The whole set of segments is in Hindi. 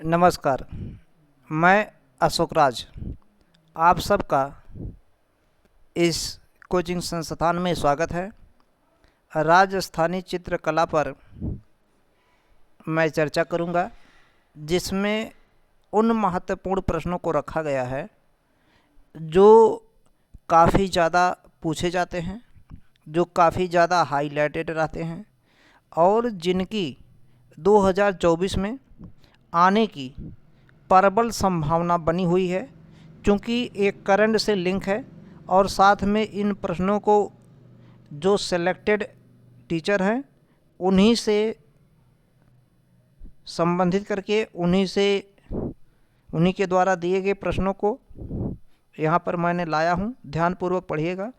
नमस्कार। मैं अशोक राज आप सबका इस कोचिंग संस्थान में स्वागत है। राजस्थानी चित्रकला पर मैं चर्चा करूंगा, जिसमें उन महत्वपूर्ण प्रश्नों को रखा गया है जो काफ़ी ज़्यादा पूछे जाते हैं, जो काफ़ी ज़्यादा हाईलाइटेड रहते हैं और जिनकी 2024 में आने की प्रबल संभावना बनी हुई है, क्योंकि एक करंट से लिंक है और साथ में इन प्रश्नों को जो सिलेक्टेड टीचर हैं उन्हीं से संबंधित करके उन्हीं के द्वारा दिए गए प्रश्नों को यहाँ पर मैंने लाया हूँ। ध्यानपूर्वक पढ़िएगा।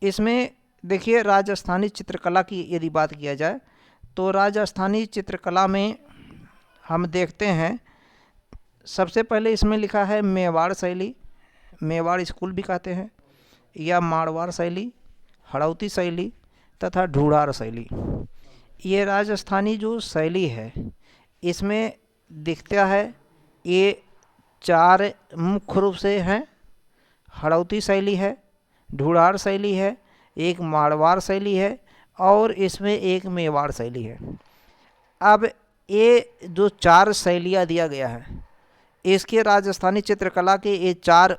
इसमें देखिए, राजस्थानी चित्रकला की यदि बात किया जाए तो राजस्थानी चित्रकला में हम देखते हैं, सबसे पहले इसमें लिखा है मेवाड़ शैली, मेवाड़ स्कूल भी कहते हैं, या मारवाड़ शैली, हड़ौती शैली तथा ढूढ़ार शैली। ये राजस्थानी जो शैली है इसमें दिखता है ये चार मुख्य रूप से हैं। हड़ौती शैली है, ढूढ़ार शैली है, एक मारवाड़ शैली है और इसमें एक मेवाड़ शैली है। अब ये जो चार शैलियाँ दिया गया है, इसके राजस्थानी चित्रकला के ये चार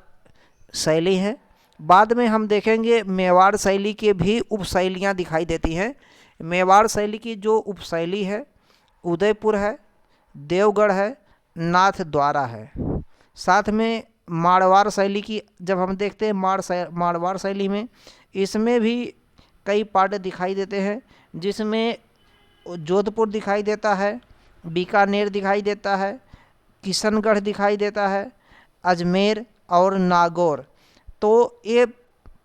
शैली हैं। बाद में हम देखेंगे मेवाड़ शैली के भी उप शैलियाँ दिखाई देती हैं। मेवाड़ शैली की जो उप शैली है उदयपुर है, देवगढ़ है, नाथ द्वारा है। साथ में मारवाड़ शैली की जब हम देखते हैं, मारवाड़ शैली में इसमें भी कई पार्ट दिखाई देते हैं, जिसमें जोधपुर दिखाई देता है, बीकानेर दिखाई देता है, किशनगढ़ दिखाई देता है, अजमेर और नागौर। तो ये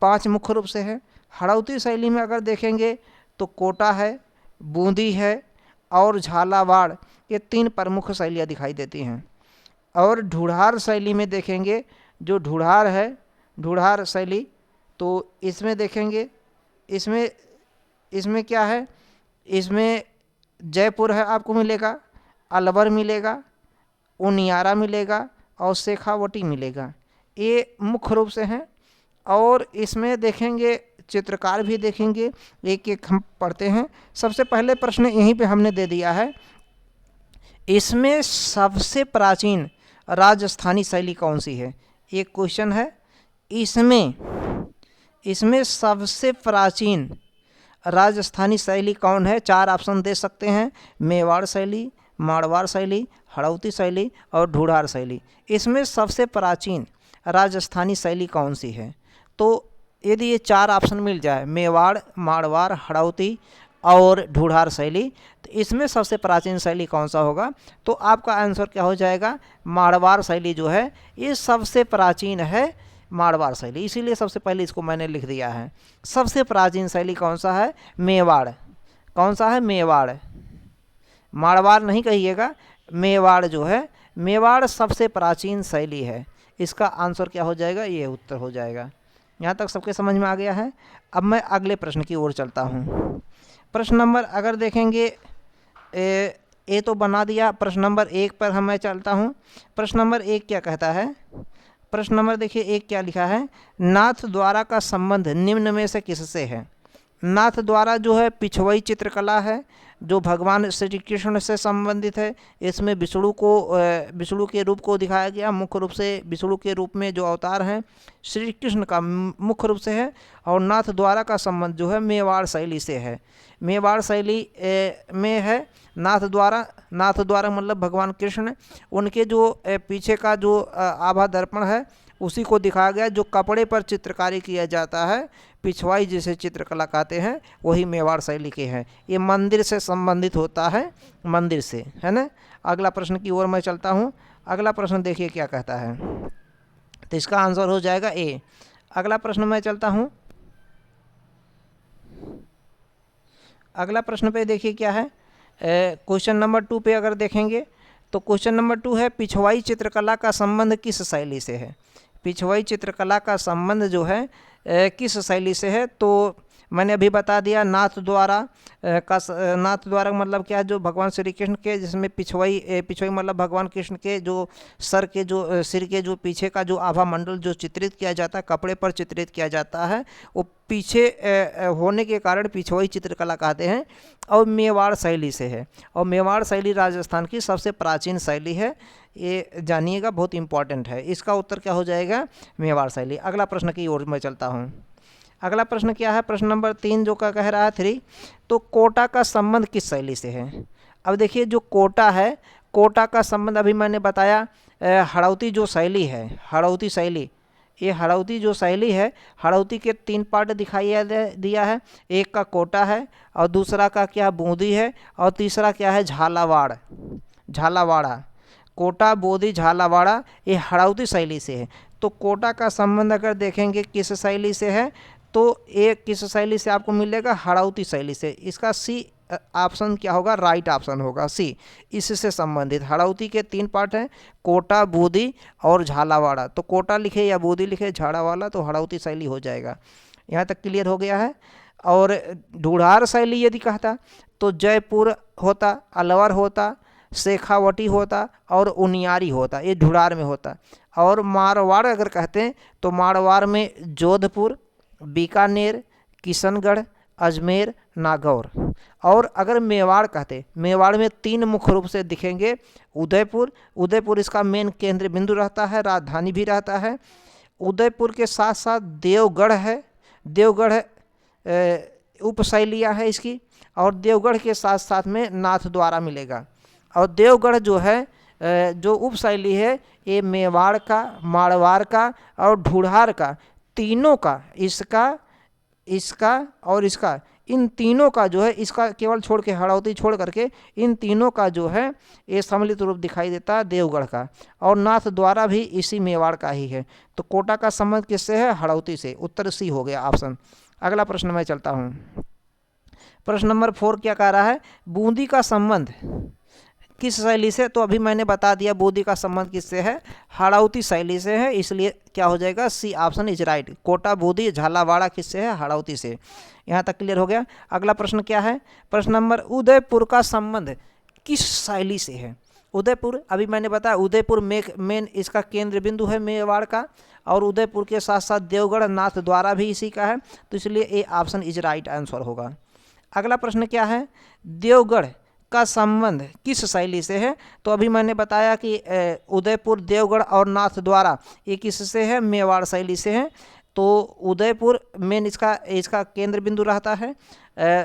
पांच मुख्य रूप से हैं। हड़ौती शैली में अगर देखेंगे तो कोटा है, बूंदी है और झालावाड़, ये तीन प्रमुख शैलियाँ दिखाई देती हैं। और ढूढ़ार शैली में देखेंगे, जो ढूढ़ार है, ढूढ़ार शैली, तो इसमें देखेंगे, इसमें क्या है, इसमें जयपुर है आपको मिलेगा, अलवर मिलेगा, उनियारा मिलेगा और शेखावटी मिलेगा। ये मुख्य रूप से हैं। और इसमें देखेंगे चित्रकार भी देखेंगे, एक एक हम पढ़ते हैं। सबसे पहले प्रश्न यहीं पे हमने दे दिया है, इसमें सबसे प्राचीन राजस्थानी शैली कौन सी है, एक क्वेश्चन है। इसमें सबसे प्राचीन राजस्थानी शैली कौन है? चार ऑप्शन दे सकते हैं, मेवाड़ शैली, मारवाड़ शैली, हड़ौती शैली और ढूढ़ार शैली। इसमें सबसे प्राचीन राजस्थानी शैली कौन सी है? तो यदि ये चार ऑप्शन मिल जाए, मेवाड़, मारवाड़, हड़ौती और ढूढ़ार शैली, तो इसमें सबसे प्राचीन शैली कौन सा होगा? तो आपका आंसर क्या हो जाएगा? मारवाड़ शैली जो है ये सबसे प्राचीन है, मारवाड़ शैली। इसीलिए सबसे पहले इसको मैंने लिख दिया है। सबसे प्राचीन शैली कौन सा है? मेवाड़। कौन सा है? मेवाड़। मारवाड़ नहीं कहिएगा, मेवाड़ जो है, मेवाड़ सबसे प्राचीन शैली है। इसका आंसर क्या हो जाएगा? ये उत्तर हो जाएगा। यहाँ तक सबके समझ में आ गया है। अब मैं अगले प्रश्न की ओर चलता हूँ। प्रश्न नंबर अगर देखेंगे, ये तो बना दिया। प्रश्न नंबर 1 पर मैं चलता हूँ। प्रश्न नंबर 1 क्या कहता है? प्रश्न नंबर देखिए 1 क्या लिखा है, नाथ द्वारा का संबंध निम्न में से किससे है? नाथ द्वारा जो है पिछवई चित्रकला है, जो भगवान श्री कृष्ण से संबंधित है। इसमें विष्णु के रूप को दिखाया गया। मुख्य रूप से विष्णु के रूप में जो अवतार हैं श्री कृष्ण का मुख्य रूप से है। और नाथ द्वारा का संबंध जो है मेवाड़ शैली से है। मेवाड़ शैली में है नाथ द्वारा मतलब भगवान कृष्ण, उनके जो पीछे का जो आभा दर्पण है उसी को दिखाया गया। जो कपड़े पर चित्रकारी किया जाता है, पिछवाई जिसे चित्रकला कहते हैं, वही मेवाड़ शैली के हैं। ये मंदिर से संबंधित होता है, मंदिर से, है ना। अगला प्रश्न की ओर मैं चलता हूँ। अगला प्रश्न देखिए क्या कहता है, तो इसका आंसर हो जाएगा ए। अगला प्रश्न मैं चलता हूँ। अगला प्रश्न पे देखिए क्या है, क्वेश्चन नंबर 2 पे अगर देखेंगे तो क्वेश्चन नंबर 2 है, पिछवाई चित्रकला का संबंध किस शैली से है? पिछवाई चित्रकला का संबंध जो है किस शैली से है? तो मैंने अभी बता दिया नाथ द्वारा नाथ द्वारा मतलब क्या है, जो भगवान श्री कृष्ण के जिसमें पिछवाई मतलब भगवान कृष्ण के जो सर के जो सिर के जो पीछे का जो आभा मंडल जो चित्रित किया जाता है, कपड़े पर चित्रित किया जाता है, वो पीछे होने के कारण पिछवाई चित्रकला कहते हैं। और मेवाड़ शैली से है, और मेवाड़ शैली राजस्थान की सबसे प्राचीन शैली है, ये जानिएगा, बहुत इंपॉर्टेंट है। इसका उत्तर क्या हो जाएगा? मेवाड़ शैली। अगला प्रश्न की ओर मैं चलता हूँ। अगला प्रश्न क्या है? प्रश्न नंबर 3 जो का कह रहा है 3, तो कोटा का संबंध किस शैली से है? अब देखिए जो कोटा है, कोटा का संबंध अभी मैंने बताया हड़ौती जो शैली है, हड़ौती शैली, ये हड़ौती जो शैली है, हड़ौती के 3 पार्ट दिखाई दिया है। एक का कोटा है, और दूसरा का क्या बूंदी है, और तीसरा क्या है झालावाड़, झालावाड़ा। कोटा, बोधी, झालावाड़ा ये हड़ौती शैली से है। तो कोटा का संबंध अगर देखेंगे किस शैली से है, तो ये किस शैली से आपको मिलेगा? हड़ौती शैली से। इसका सी ऑप्शन क्या होगा? राइट ऑप्शन होगा सी, इससे संबंधित। हड़ौती के 3 पार्ट हैं, कोटा, बूदी और झालावाड़ा। तो कोटा लिखे या बूदी लिखे, झालावाड़ा, तो हड़ौती शैली हो जाएगा। यहाँ तक क्लियर हो गया है। और ढूढ़ार शैली यदि कहता तो जयपुर होता, अलवर होता, शेखावटी होता और उनियारी होता, ये ढूढ़ार में होता। और मारवाड़ अगर कहते हैं तो मारवाड़ में जोधपुर, बीकानेर, किशनगढ़, अजमेर, नागौर। और अगर मेवाड़ कहते, मेवाड़ में 3 मुख्य रूप से दिखेंगे। उदयपुर, उदयपुर इसका मेन केंद्र बिंदु रहता है, राजधानी भी रहता है। उदयपुर के साथ साथ देवगढ़ है, देवगढ़ उपशैलियाँ है इसकी, और देवगढ़ के साथ साथ में नाथ द्वारा मिलेगा। और देवगढ़ जो है जो उपशैली है, ये मेवाड़ का, मारवाड़ का और ढूढ़ार का, तीनों का, इसका और इसका, इन तीनों का जो है, इसका केवल छोड़ के, हड़ौती छोड़ करके, इन तीनों का जो है ये सम्मिलित रूप दिखाई देता है देवगढ़ का। और नाथ द्वारा भी इसी मेवाड़ का ही है। तो कोटा का संबंध किससे है? हड़ौती से। उत्तर सी हो गया ऑप्शन। अगला प्रश्न मैं चलता हूँ। प्रश्न नंबर 4 क्या कह रहा है? बूंदी का संबंध किस शैली से? तो अभी मैंने बता दिया बूंदी का संबंध किससे है? हड़ौती शैली से है, इसलिए क्या हो जाएगा? C option is right. Kota, Bundi, Jhalawara किससे है? हड़ौती से। यहाँ तक क्लियर हो गया। अगला प्रश्न क्या है? प्रश्न नंबर, उदयपुर का संबंध किस शैली से है? उदयपुर, अभी मैंने बताया उदयपुर मेन इसका केंद्र बिंदु है मेवाड़ का, और उदयपुर के साथ साथ देवगढ़, नाथ द्वारा भी इसी का है, तो इसलिए A option is right answer होगा। अगला प्रश्न क्या है? देवगढ़ का संबंध किस शैली से है? तो अभी मैंने बताया कि उदयपुर, देवगढ़ और नाथ द्वारा ये किससे है? मेवाड़ शैली से है। तो उदयपुर मेन इसका केंद्र बिंदु रहता है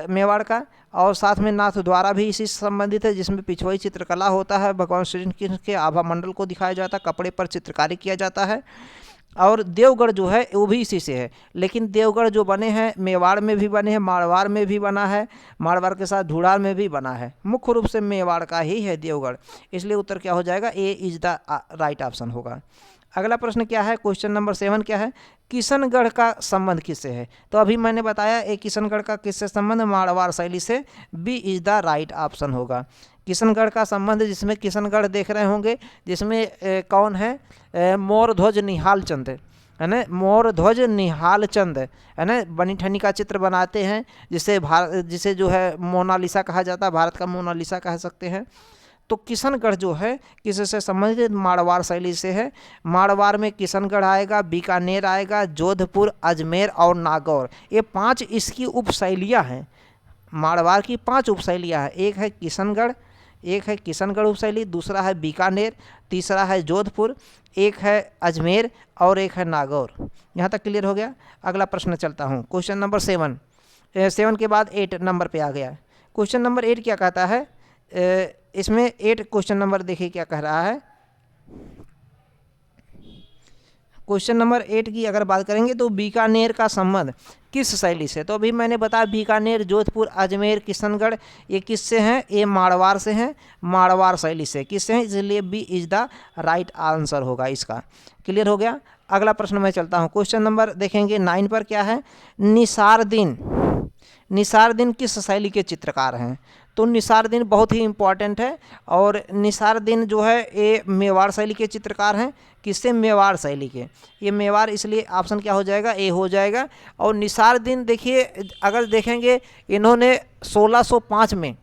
मेवाड़ का, और साथ में नाथ द्वारा भी इसी से संबंधित है, जिसमें पिछवाई चित्रकला होता है, भगवान श्री कृष्ण के आभा मंडल को दिखाया जाता है, कपड़े पर चित्रकारी किया जाता है। और देवगढ़ जो है वो भी इसी से है, लेकिन देवगढ़ जो बने हैं मेवाड़ में भी बने हैं, मारवाड़ में भी बना है, मारवाड़ के साथ ढूढ़ार में भी बना है, मुख्य रूप से मेवाड़ का ही है देवगढ़। इसलिए उत्तर क्या हो जाएगा? ए इज द राइट ऑप्शन होगा। अगला प्रश्न क्या है? क्वेश्चन नंबर 7 क्या है? किशनगढ़ का संबंध किससे है? तो अभी मैंने बताया एक किशनगढ़ का किससे संबंध? मारवाड़ शैली से। B is the right option होगा। किशनगढ़ का संबंध, जिसमें किशनगढ़ देख रहे होंगे, जिसमें कौन है? मोर ध्वज निहाल चंद है ना, मोर ध्वज निहाल चंद है ना, बनी ठनी का चित्र बनाते हैं, जिसे जो है मोनालिसा कहा जाता है, भारत का मोनालिसा कह सकते हैं। तो किशनगढ़ जो है किससे संबंधित? मारवाड़ शैली से है। मारवाड़ में किशनगढ़ आएगा, बीकानेर आएगा, जोधपुर, अजमेर और नागौर, ये 5 इसकी उपशैलियाँ हैं। मारवाड़ की 5 उपशैलियाँ हैं। एक है किशनगढ़ उपशैली, दूसरा है बीकानेर, तीसरा है जोधपुर, एक है अजमेर और एक है नागौर। यहाँ तक क्लियर हो गया। अगला प्रश्न चलता हूँ। क्वेश्चन नंबर 7 के बाद 8 नंबर पे आ गया। क्वेश्चन नंबर 8 क्या कहता है? इसमें 8 क्वेश्चन नंबर देखिए क्या कह रहा है। क्वेश्चन नंबर 8 की अगर बात करेंगे तो बीकानेर का संबंध किस शैली से? तो अभी मैंने बताया बीकानेर, जोधपुर, अजमेर, किशनगढ़ ये किससे हैं? ये मारवाड़ से हैं, मारवाड़ शैली से। किससे हैं? इसलिए B is the right answer होगा इसका। क्लियर हो गया। अगला प्रश्न मैं चलता हूँ। क्वेश्चन नंबर देखेंगे 9 पर क्या है? निसार दिन किस शैली के चित्रकार हैं? तो निसारुद्दीन बहुत ही इम्पॉर्टेंट है। और निसारुद्दीन जो है ये मेवाड़ शैली के चित्रकार हैं। किससे? मेवाड़ शैली के। ये मेवाड़, इसलिए ऑप्शन क्या हो जाएगा? ए हो जाएगा। और निसारुद्दीन देखिए, अगर देखेंगे इन्होंने 1605 में,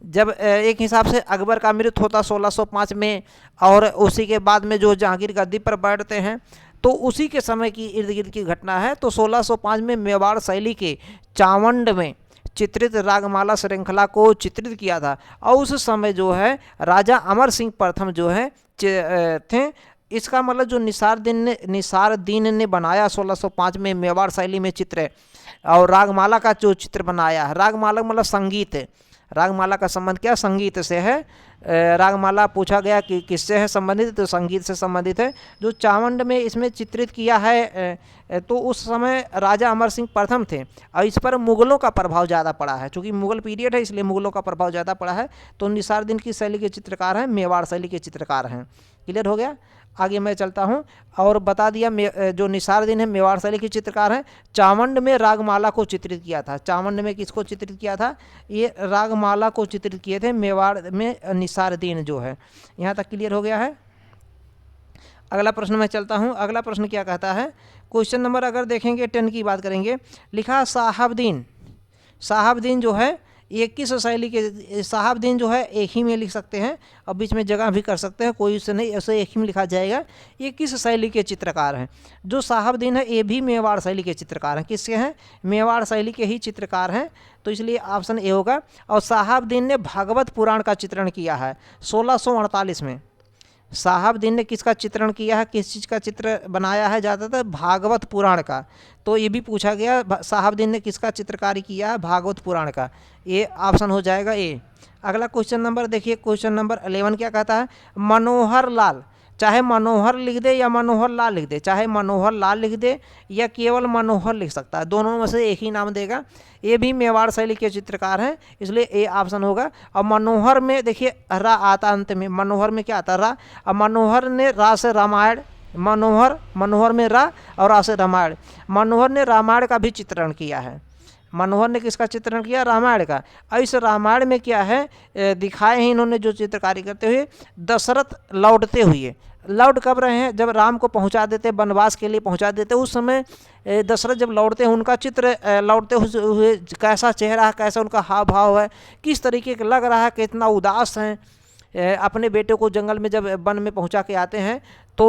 जब एक हिसाब से अकबर का मृत्यु होता 1605 में, और उसी के बाद में जो जहांगीर गद्दी पर बैठते हैं, तो उसी के समय की इर्द गिर्द की घटना है। तो 1605 में मेवाड़ शैली के चावंड में चित्रित रागमाला श्रृंखला को चित्रित किया था। और उस समय जो है राजा अमर सिंह प्रथम जो है थे। इसका मतलब जो निसारुद्दीन ने बनाया 1605 में मेवाड़ शैली में चित्र, और रागमाला का जो चित्र बनाया है, रागमाला मतलब संगीत, रागमाला का संबंध क्या? संगीत से है। रागमाला पूछा गया कि किससे है संबंधित, तो संगीत से संबंधित है। जो चावंड में इसमें चित्रित किया है, तो उस समय राजा अमर सिंह प्रथम थे, और इस पर मुग़लों का प्रभाव ज़्यादा पड़ा है। चूँकि मुग़ल पीरियड है, इसलिए मुग़लों का प्रभाव ज़्यादा पड़ा है। तो निसारुद्दीन की शैली के चित्रकार हैं, मेवाड़ शैली के चित्रकार हैं। क्लियर हो गया? आगे मैं चलता हूँ और बता दिया, जो निसारुद्दीन है मेवाड़ शैली के चित्रकार हैं। चावंड में रागमाला को चित्रित किया था। चावंड में किसको चित्रित किया था? ये रागमाला को चित्रित किए थे मेवाड़ में निसारुद्दीन जो है। यहाँ तक क्लियर हो गया है? अगला प्रश्न मैं चलता हूँ। अगला प्रश्न क्या कहता है? क्वेश्चन नंबर अगर देखेंगे 10 की बात करेंगे। लिखा साहबदीन, साहबदीन जो है ये किस शैली के? साहबदीन जो है एक ही में लिख सकते हैं, और बीच में जगह भी कर सकते हैं, कोई उससे नहीं, ऐसे एक ही में लिखा जाएगा। ये किस शैली के चित्रकार हैं? जो साहबदीन है ये भी मेवाड़ शैली के चित्रकार हैं। किसके हैं? मेवाड़ शैली के ही चित्रकार हैं। तो इसलिए ऑप्शन ए होगा। और साहबदीन ने भागवत पुराण का चित्रण किया है 1648 में। साहबदीन ने किसका चित्रण किया है? किस चीज़ का चित्र बनाया है? ज़्यादातर भागवत पुराण का। तो ये भी पूछा गया, साहबदीन ने किसका चित्रकारी किया है? भागवत पुराण का। ये ऑप्शन हो जाएगा ए। अगला क्वेश्चन नंबर देखिए, क्वेश्चन नंबर 11 क्या कहता है? मनोहर लाल, चाहे मनोहर लिख दे या मनोहर लाल लिख दे, चाहे मनोहर लाल लिख दे या केवल मनोहर लिख सकता है, दोनों में से एक ही नाम देगा। ये भी मेवाड़ शैली के चित्रकार हैं, इसलिए ए ऑप्शन होगा। और मनोहर में देखिए रा आता अंत में, मनोहर में क्या आता? रा। और मनोहर ने रा से रामायण, मनोहर में रा और रा से रामायण। मनोहर ने रामायण का भी चित्रण किया है। मनोहर ने किसका चित्रण किया? रामायण का। और इस रामायण में क्या है दिखाए हैं इन्होंने जो चित्रकारी करते हुए? दशरथ लौटते हुए। लौट कब रहे हैं? जब राम को पहुंचा देते, वनवास के लिए पहुंचा देते, उस समय दशरथ जब लौटते हैं, उनका चित्र लौटते हुए कैसा चेहरा है, कैसा उनका हाव भाव है, किस तरीके का लग रहा है, कितना उदास हैं। अपने बेटे को जंगल में जब वन में पहुंचा के आते हैं तो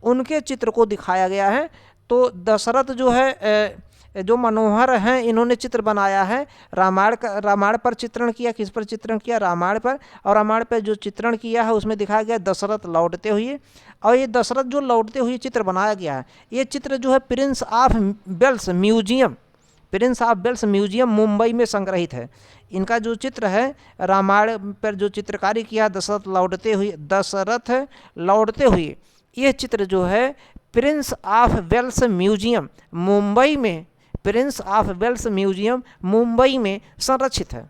उनके चित्र को दिखाया गया है। तो दशरथ जो है, जो मनोहर हैं, इन्होंने चित्र बनाया है रामायण का। रामायण पर चित्रण किया। किस पर चित्रण किया? रामायण पर। और रामायण पर जो चित्रण किया है उसमें दिखाया गया दशरथ लौटते हुए। और ये दशरथ जो लौटते हुए चित्र बनाया गया है, ये चित्र जो है Prince of Wales museum, Prince of Wales museum Mumbai में संग्रहित है। इनका जो चित्र है रामायण पर जो चित्रकारी किया दशरथ लौटते हुए, ये चित्र जो है Prince of Wales museum Mumbai में, Prince of Wales museum Mumbai में संरक्षित है।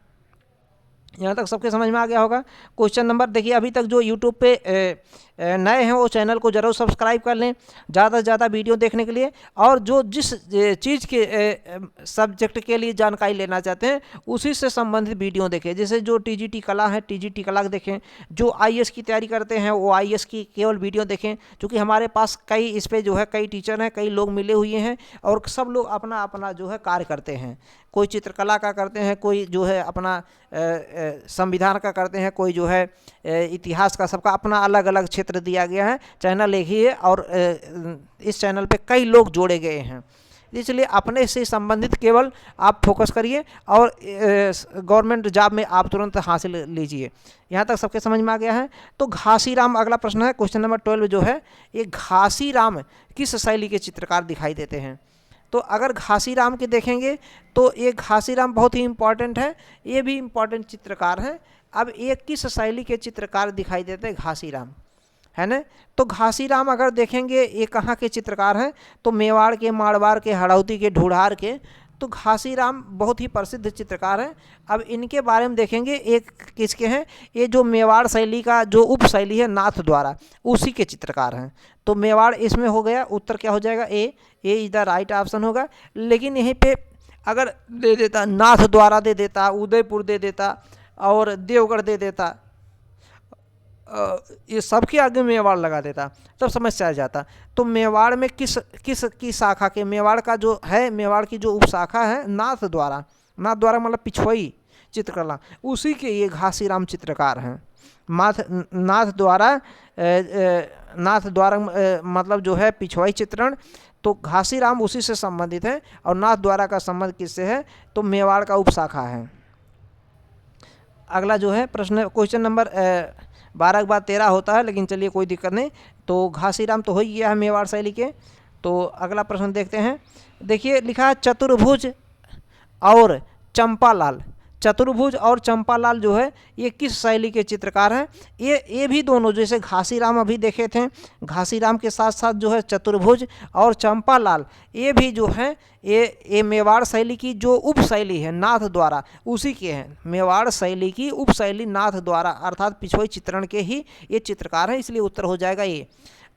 यहाँ तक सबके समझ में आ गया होगा। क्वेश्चन नंबर देखिए, अभी तक जो यूट्यूब पे नए हैं वो चैनल को ज़रूर सब्सक्राइब कर लें ज़्यादा से ज़्यादा वीडियो देखने के लिए। और जो जिस चीज़ के सब्जेक्ट के लिए जानकारी लेना चाहते हैं उसी से संबंधित वीडियो देखें। जैसे जो टीजीटी कला है, टीजीटी कला देखें। जो आईएएस की तैयारी करते हैं वो आईएएस की केवल वीडियो देखें, क्योंकि हमारे पास कई इस पर जो है कई टीचर हैं, कई लोग मिले हुए हैं, और सब लोग अपना अपना जो है कार्य करते हैं। कोई चित्रकला का करते हैं, कोई जो है अपना संविधान का करते हैं, कोई जो है इतिहास का, सबका अपना अलग अलग क्षेत्र दिया गया है। चैनल एक ही है और इस चैनल पे कई लोग जोड़े गए हैं, इसलिए अपने से संबंधित केवल आप फोकस करिए और गवर्नमेंट जॉब में आप तुरंत हासिल लीजिए। यहाँ तक सबके समझ में आ गया है। तो घासीराम अगला प्रश्न है, क्वेश्चन नंबर 12 जो है, ये घासीराम किस शैली के चित्रकार दिखाई देते हैं? तो अगर घासीराम के देखेंगे तो ये घासीराम बहुत ही इम्पॉर्टेंट है, ये भी इम्पॉर्टेंट चित्रकार हैं। अब ये किस शैली के चित्रकार दिखाई देते हैं? घासीराम, है ना। तो घासीराम अगर देखेंगे ये कहाँ के चित्रकार हैं? तो मेवाड़ के, मारवाड़ के, हड़ौती के, ढूढ़ार के। तो घासीराम बहुत ही प्रसिद्ध चित्रकार हैं। अब इनके बारे में देखेंगे, एक किसके हैं? ये जो मेवाड़ शैली का जो उप शैली है नाथ द्वारा, उसी के चित्रकार हैं। तो मेवाड़ इसमें हो गया, उत्तर क्या हो जाएगा? ए इज द राइट ऑप्शन होगा। लेकिन यहीं पे अगर दे देता नाथ द्वारा दे देता, उदयपुर दे देता, और देवगढ़ दे देता, ये सबके आगे मेवाड़ लगा देता, तब समस्या आ जाता। तो मेवाड़ में किस किस की शाखा के, मेवाड़ का जो है, मेवाड़ की जो उपशाखा है नाथ द्वारा, नाथ द्वारा मतलब पिछवई चित्रकला, उसी के ये घासीराम चित्रकार हैं। नाथ द्वारा मतलब जो है पिछवाई चित्रण, तो घासीराम उसी से संबंधित है। और नाथ द्वारा का संबंध किससे है, तो मेवाड़ का उपशाखा है। अगला जो है प्रश्न, क्वेश्चन नंबर 12 के बाद 13 होता है, लेकिन चलिए कोई दिक्कत नहीं। तो घासीराम तो हो ही गया है मेवाड़ शैली के। तो अगला प्रश्न देखते हैं। देखिए लिखा है चतुर्भुज और चंपालाल। चतुर्भुज और चंपालाल जो है ये किस शैली के चित्रकार हैं? ये भी दोनों, जैसे घासीराम अभी देखे थे, घासीराम के साथ साथ जो है चतुर्भुज और चंपालाल, ये भी जो है ये मेवाड़ शैली की जो उपशैली है नाथ द्वारा, उसी के हैं। मेवाड़ शैली की उपशैली नाथ द्वारा अर्थात पिछवई चित्रण के ही ये चित्रकार हैं, इसलिए उत्तर हो जाएगा ये।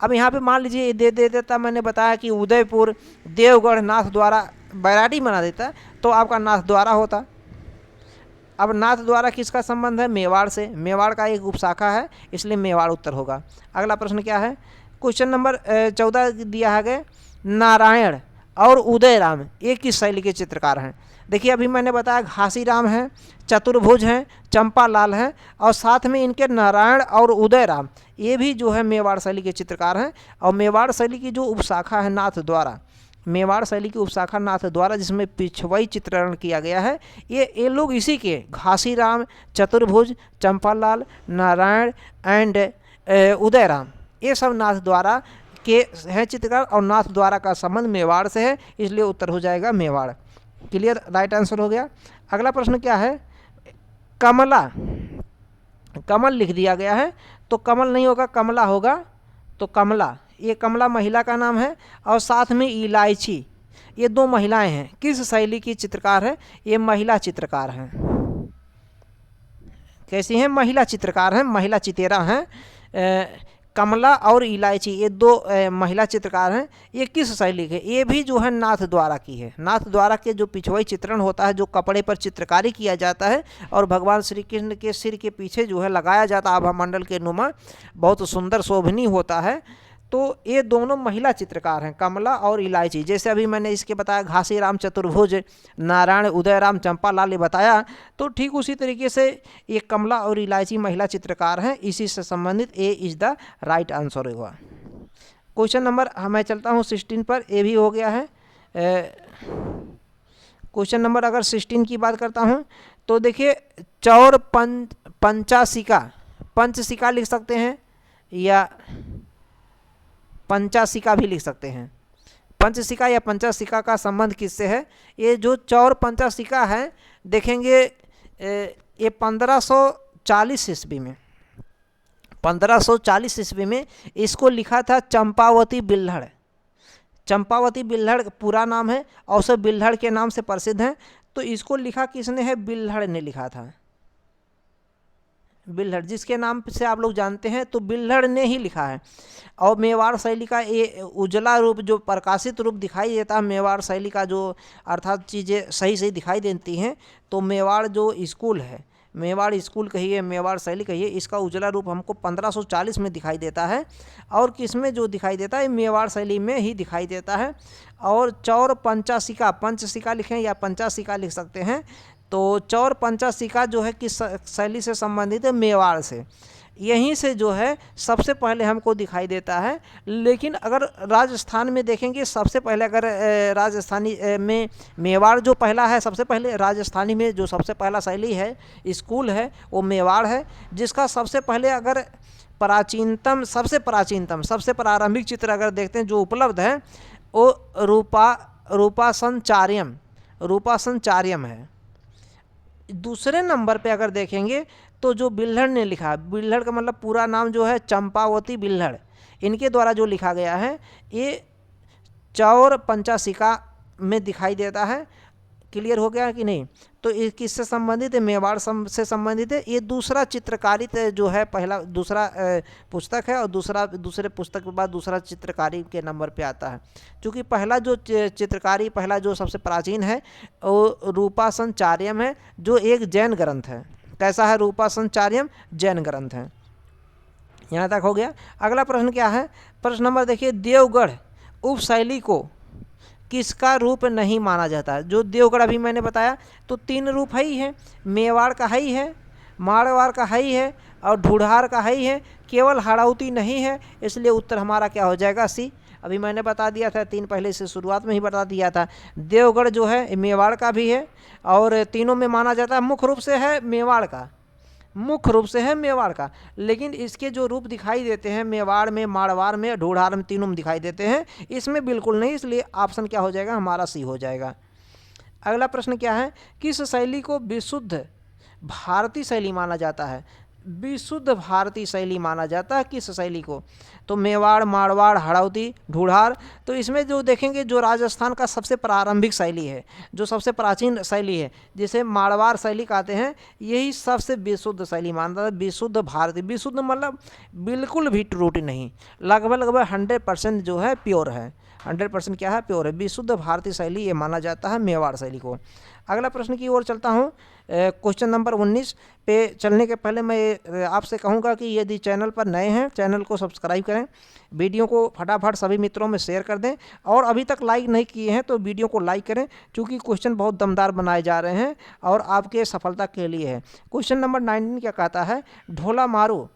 अब यहाँ पे मान लीजिए ये दे देता, मैंने बताया कि उदयपुर देवगढ़ नाथ द्वारा बैराटी बना देता, तो आपका नाथ द्वारा होता। अब नाथ द्वारा किसका संबंध है? मेवाड़ से, मेवाड़ का एक उपशाखा है, इसलिए मेवाड़ उत्तर होगा। अगला प्रश्न क्या है? क्वेश्चन नंबर 14 दिया है, नारायण और उदयराम ये किस शैली के चित्रकार हैं? देखिए अभी मैंने बताया घासीराम हैं, चतुर्भुज हैं, चंपालाल हैं, और साथ में इनके नारायण और उदयराम ये भी जो है मेवाड़ शैली के चित्रकार हैं। और मेवाड़ शैली की जो उपशाखा है नाथ द्वारा, मेवाड़ शैली की उपशाखा नाथ द्वारा जिसमें पिछवई चित्रण किया गया है, ये लोग इसी के घासीराम, चतुर्भुज, चंपालाल, नारायण एंड उदयराम, ये सब नाथ द्वारा के हैं चित्रकार। और नाथ द्वारा का संबंध मेवाड़ से है, इसलिए उत्तर हो जाएगा मेवाड़। क्लियर, राइट आंसर हो गया। अगला प्रश्न क्या है? कमला, कमल लिख दिया गया है, तो कमल नहीं होगा, कमला होगा। तो कमला, ये कमला महिला का नाम है, और साथ में इलायची, ये दो महिलाएं हैं। किस शैली की चित्रकार है? ये महिला चित्रकार हैं। कैसी हैं? महिला चित्रकार हैं, महिला चितेरा हैं। कमला और इलायची ये दो महिला चित्रकार हैं। ये किस शैली के? ये भी जो है नाथ द्वारा की है। नाथ द्वारा के जो पिछवई चित्रण होता है, जो कपड़े पर चित्रकारी किया जाता है और भगवान श्री कृष्ण के सिर के पीछे जो है लगाया जाता है आभा मंडल के नुमा, बहुत सुंदर शोभनीय होता है। तो ये दोनों महिला चित्रकार हैं, कमला और इलायची। जैसे अभी मैंने इसके बताया घासीराम, चतुर्भुज, नारायण, उदयराम, चंपालाल बताया, तो ठीक उसी तरीके से ये कमला और इलायची महिला चित्रकार हैं, इसी से संबंधित ए इज द राइट आंसर होगा। क्वेश्चन नंबर मैं चलता हूँ 16 पर, ए भी हो गया है। क्वेश्चन नंबर अगर 16 की बात करता हूँ तो देखिए चौर पंचासिका, पंचसिका लिख सकते हैं या पंचासिका भी लिख सकते हैं। पंचसिका या पंचासिका का संबंध किससे है? ये जो चौर पंचासिका है देखेंगे ये 1540 ईस्वी में, 1540 ईस्वी में इसको लिखा था चंपावती बिल्हड़। चंपावती बिल्हड़ पूरा नाम है, और बिल्हड़ के नाम से प्रसिद्ध है। तो इसको लिखा किसने है? बिल्हड़ ने लिखा था। बिल्हड़ जिसके नाम से आप लोग जानते हैं, तो बिल्हड़ ने ही लिखा है। और मेवाड़ शैली का ये उजला रूप, जो प्रकाशित रूप दिखाई देता है मेवाड़ शैली का, जो अर्थात चीज़ें सही सही दिखाई देती हैं, तो मेवाड़ जो स्कूल है, मेवाड़ स्कूल कहिए, मेवाड़ शैली कहिए, इसका उजला रूप हमको 1540 में दिखाई देता है। और किसमें जो दिखाई देता है? मेवाड़ शैली में ही दिखाई देता है। और चौर पंचासिका, पंचसिका लिखें या पंचासिका लिख सकते हैं। तो चौर पंचासिका जो है किस शैली से संबंधित है? मेवाड़ से। यहीं से जो है सबसे पहले हमको दिखाई देता है। लेकिन अगर राजस्थान में देखेंगे, सबसे पहले अगर राजस्थानी में मेवाड़ जो पहला है, सबसे पहले राजस्थानी में जो सबसे पहला शैली है, स्कूल है, वो मेवाड़ है। जिसका सबसे पहले अगर प्राचीनतम, सबसे प्रारंभिक चित्र अगर देखते हैं जो उपलब्ध है, वो रूपासनचार्यम है। दूसरे नंबर पे अगर देखेंगे तो जो बिल्हड़ ने लिखा, बिल्हड़ का मतलब पूरा नाम जो है चंपावती बिल्हड़, इनके द्वारा जो लिखा गया है, ये चौर पंचासिका में दिखाई देता है। क्लियर हो गया कि नहीं? तो ये किससे संबंधित है? मेवाड़ से संबंधित है। ये दूसरा चित्रकारी जो है, पहला दूसरा पुस्तक है, और दूसरे पुस्तक के बाद दूसरा चित्रकारी के नंबर पे आता है। क्योंकि पहला जो चित्रकारी, पहला जो सबसे प्राचीन है, वो रूपासनचार्यम है, जो एक जैन ग्रंथ है। कैसा है? रूपा संचार्यम जैन ग्रंथ है। यहाँ तक हो गया। अगला प्रश्न क्या है? प्रश्न नंबर देखिए, देवगढ़ उपशैली को किसका रूप नहीं माना जाता है? जो देवगढ़ अभी मैंने बताया तो 3 रूप है ही है, मेवाड़ का है ही है, मारवाड़ का है ही है और ढूढ़ार का है ही है, केवल हड़ौती नहीं है। इसलिए उत्तर हमारा क्या हो जाएगा? सी। अभी मैंने बता दिया था, 3 पहले से शुरुआत में ही बता दिया था। देवगढ़ जो है मेवाड़ का भी है और तीनों में माना जाता है। मुख्य रूप से है मेवाड़ का, मुख्य रूप से है मेवाड़ का, लेकिन इसके जो रूप दिखाई देते हैं मेवाड़ में, मारवाड़ में, ढूढ़ार में, तीनों में दिखाई देते हैं, इसमें बिल्कुल नहीं। इसलिए ऑप्शन क्या हो जाएगा? हमारा सी हो जाएगा। अगला प्रश्न क्या है? किस शैली को विशुद्ध भारतीय शैली माना जाता है? विशुद्ध भारतीय शैली माना जाता है किस शैली को? तो मेवाड़, मारवाड़, हड़ौती, ढूढ़ार। तो इसमें जो देखेंगे, जो राजस्थान का सबसे प्रारंभिक शैली है, जो सबसे प्राचीन शैली है, जिसे मारवाड़ शैली कहते हैं, यही सबसे विशुद्ध शैली मानता है। विशुद्ध भारतीय, विशुद्ध मतलब बिल्कुल भी त्रुटि नहीं, लगभग 100% जो है प्योर है। 100% क्या है? प्योर है। विशुद्ध भारतीय शैली ये माना जाता है मेवाड़ शैली को। अगला प्रश्न की ओर चलता हूँ। क्वेश्चन नंबर 19 पे चलने के पहले मैं आपसे कहूँगा कि यदि चैनल पर नए हैं, चैनल को सब्सक्राइब करें, वीडियो को फटाफट सभी मित्रों में शेयर कर दें, और अभी तक लाइक नहीं किए हैं तो वीडियो को लाइक करें, क्योंकि क्वेश्चन बहुत दमदार बनाए जा रहे हैं और आपके सफलता के लिए है। क्वेश्चन नंबर 19 क्या कहता है? ढोला मारू,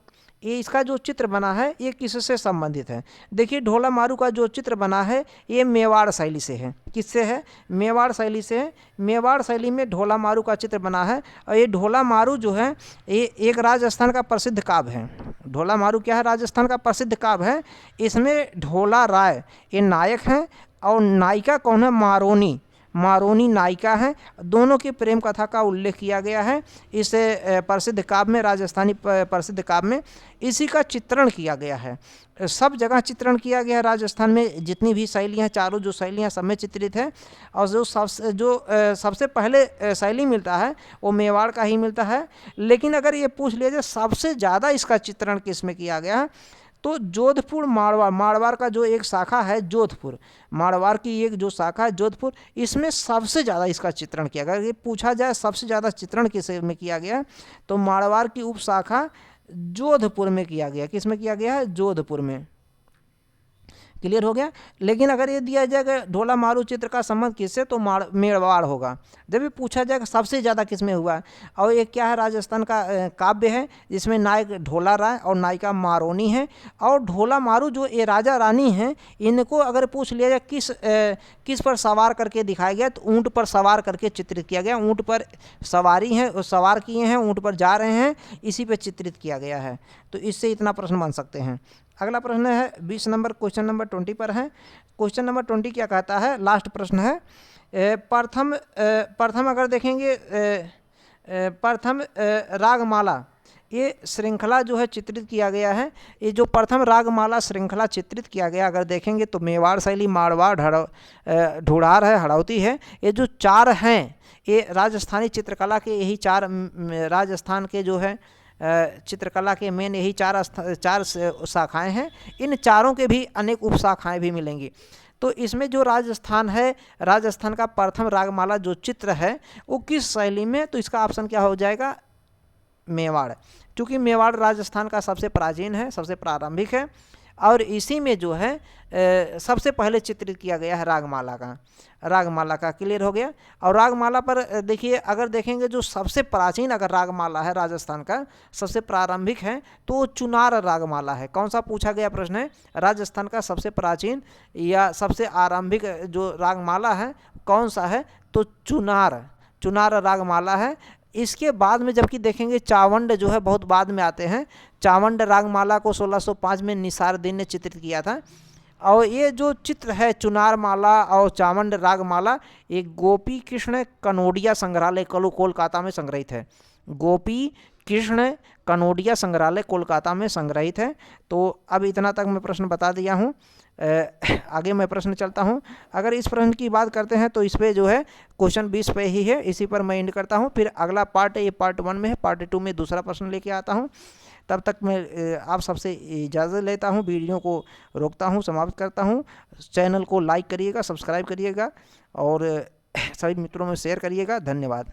ये इसका जो चित्र बना है ये किससे संबंधित है? देखिए, ढोला मारू का जो चित्र बना है ये मेवाड़ शैली से है। किससे है? मेवाड़ शैली से है। मेवाड़ शैली में ढोला मारू का चित्र बना है और ये ढोला मारू जो है ये एक राजस्थान का प्रसिद्ध काव्य है। ढोला मारू क्या है? राजस्थान का प्रसिद्ध काव्य है। इसमें ढोला राय ये नायक हैं और नायिका कौन है? मारोनी, मारोनी नायिका है। दोनों की प्रेम कथा का उल्लेख किया गया है इस प्रसिद्ध काव्य में, राजस्थानी प्रसिद्ध काव्य में। इसी का चित्रण किया गया है, सब जगह चित्रण किया गया है। राजस्थान में जितनी भी शैलियाँ, चारों जो शैलियाँ, सब में चित्रित है। और जो सबसे पहले शैली मिलता है वो मेवाड़ का ही मिलता है। लेकिन अगर ये पूछ लिया जाए सबसे ज़्यादा इसका चित्रण किस में किया गया है, तो जोधपुर मारवाड़, मारवाड़ का जो एक शाखा है जोधपुर, मारवाड़ की एक जो शाखा है जोधपुर, इसमें सबसे ज़्यादा इसका चित्रण किया गया। ये पूछा जाए सबसे ज़्यादा चित्रण किस में किया गया, तो मारवाड़ की उपशाखा जोधपुर में किया गया। किस में किया गया है? जोधपुर में। क्लियर हो गया। लेकिन अगर ये दिया जाएगा ढोला मारू चित्र का संबंध किससे, तो मेवाड़ होगा। जब भी पूछा जाएगा सबसे ज़्यादा किस में हुआ, और ये क्या है? राजस्थान का काव्य है जिसमें नायक ढोला राय और नायिका मारोनी है। और ढोला मारू जो ये राजा रानी हैं, इनको अगर पूछ लिया जाए किस पर सवार करके दिखाया गया, तो ऊँट पर सवार करके चित्रित किया गया। ऊँट पर सवारी है, सवार किए हैं, ऊँट पर जा रहे हैं, इसी पर चित्रित किया गया है। तो इससे इतना प्रश्न बन सकते हैं। अगला प्रश्न है 20 नंबर, क्वेश्चन नंबर 20 पर है। क्वेश्चन नंबर 20 क्या कहता है? लास्ट प्रश्न है। प्रथम अगर देखेंगे प्रथम रागमाला ये श्रृंखला जो है चित्रित किया गया है। ये जो प्रथम रागमाला श्रृंखला चित्रित किया गया अगर देखेंगे तो मेवाड़ शैली, मारवाड़, ढूढ़ार है, हड़ौती है। ये जो 4 हैं ये राजस्थानी चित्रकला के, यही 4 राजस्थान के जो है चित्रकला के मेन यही 4 शाखाएं हैं। इन चारों के भी अनेक उपशाखाएं भी मिलेंगी। तो इसमें जो राजस्थान है, राजस्थान का प्रथम रागमाला जो चित्र है वो किस शैली में, तो इसका ऑप्शन क्या हो जाएगा? मेवाड़। क्योंकि मेवाड़ राजस्थान का सबसे प्राचीन है, सबसे प्रारंभिक है, और इसी में जो है सबसे पहले चित्रित किया गया है रागमाला का। क्लियर हो गया। और रागमाला पर देखिए, अगर देखेंगे जो सबसे प्राचीन अगर रागमाला है राजस्थान का, सबसे प्रारंभिक है, तो चुनार रागमाला है। कौन सा पूछा गया प्रश्न है? राजस्थान का सबसे प्राचीन या सबसे आरंभिक जो रागमाला है कौन सा है, तो चुनार रागमाला है। इसके बाद में जबकि देखेंगे चावंड जो है बहुत बाद में आते हैं। चावंड रागमाला को 1605 में निसारुद्दीन ने चित्रित किया था। और ये जो चित्र है चुनार माला और चावंड रागमाला, ये गोपी कृष्ण कनोडिया संग्रहालय कोलकाता में संग्रहित है। गोपी कृष्ण कनोडिया संग्रहालय कोलकाता में संग्रहित है। तो अब इतना तक मैं प्रश्न बता दिया हूँ। आगे मैं प्रश्न चलता हूँ। अगर इस प्रश्न की बात करते हैं तो इस पे जो है क्वेश्चन 20 पे ही है, इसी पर मैं एंड करता हूँ। फिर अगला पार्ट है, ये पार्ट 1 में है, पार्ट 2 में दूसरा प्रश्न लेके आता हूँ। तब तक मैं आप सबसे इजाज़त लेता हूँ, वीडियो को रोकता हूँ, समाप्त करता हूँ। चैनल को लाइक करिएगा, सब्सक्राइब करिएगा और सभी मित्रों में शेयर करिएगा। धन्यवाद।